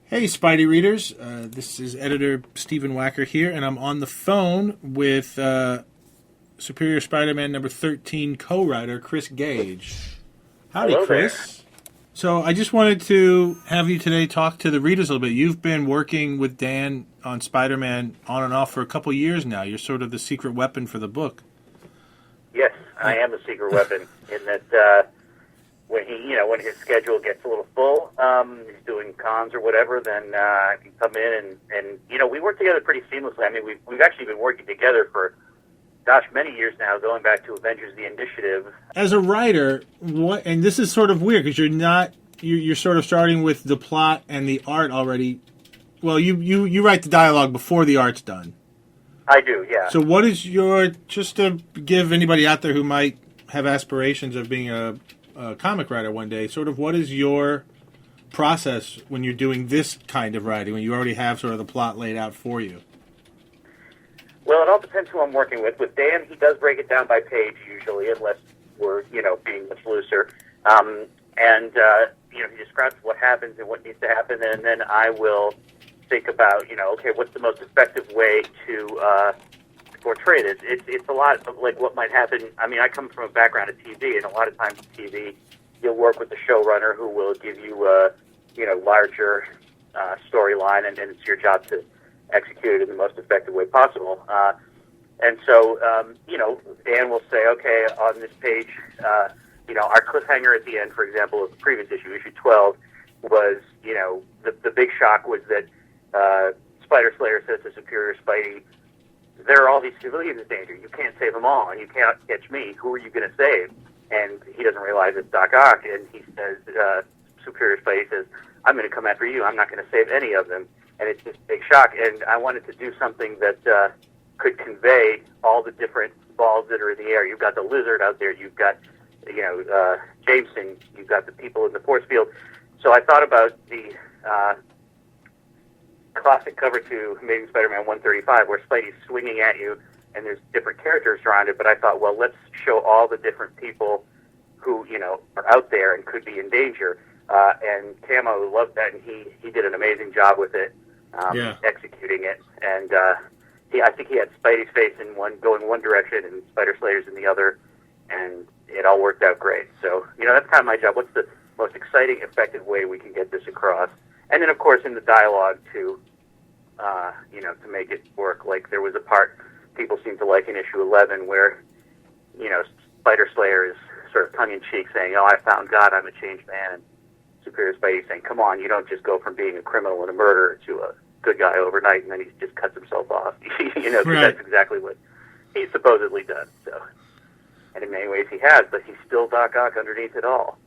Hey, Spidey readers. This is editor Stephen Wacker here, and I'm on the phone with Superior Spider-Man number 13 co-writer Chris Gage. Howdy, Hello Chris. There. So I just wanted to have you today talk to the readers a little bit. You've been working with Dan on Spider-Man on and off for a couple years now. You're sort of the secret weapon for the book. Yes, I am the secret weapon in that when his schedule gets a little full, he's doing cons or whatever, then I can come in and we work together pretty seamlessly. I mean, we've actually been working together for, many years now, going back to Avengers: The Initiative. As a writer, and this is sort of weird because you're sort of starting with the plot and the art already. Well, you write the dialogue before the art's done. I do, yeah. So what is just to give anybody out there who might have aspirations of being a comic writer one day, sort of what is your process when you're doing this kind of writing, when you already have sort of the plot laid out for you? Well, it all depends who I'm working with. With Dan, he does break it down by page usually, unless we're, being much looser. He describes what happens and what needs to happen, and then I will think about, okay, what's the most effective way to portray this? It's a lot of like what might happen. I mean, I come from a background of TV, and a lot of times in TV, you'll work with the showrunner who will give you larger storyline, and it's your job to execute it in the most effective way possible. Dan will say, okay, on this page, our cliffhanger at the end, for example, of the previous issue, issue 12, was, the big shock was that Spider Slayer says to Superior Spidey, there are all these civilians in danger. You can't save them all, and you can't catch me. Who are you going to save? And he doesn't realize it's Doc Ock, and he says, Superior Spidey says, I'm going to come after you. I'm not going to save any of them. And it's this big shock, and I wanted to do something that could convey all the different balls that are in the air. You've got the Lizard out there. You've got, Jameson. You've got the people in the force field. So I thought about the classic cover to Amazing Spider-Man 135, where Spidey's swinging at you, and there's different characters around it. But I thought, well, let's show all the different people who, are out there and could be in danger. And Camo loved that, and he did an amazing job with it, executing it. And I think he had Spidey's face going one direction and Spider Slayer's in the other, and it all worked out great. So, that's kind of my job. What's the most exciting, effective way we can get this across? And then, of course, in the dialogue to make it work. Like, there was a part people seem to like in issue 11 where, Spider Slayer is sort of tongue-in-cheek saying, oh, I found God, I'm a changed man. And Superior Spidey saying, come on, you don't just go from being a criminal and a murderer to a good guy overnight, and then he just cuts himself off. Because That's exactly what he's supposedly done. So, and in many ways he has, but he's still Doc Ock underneath it all.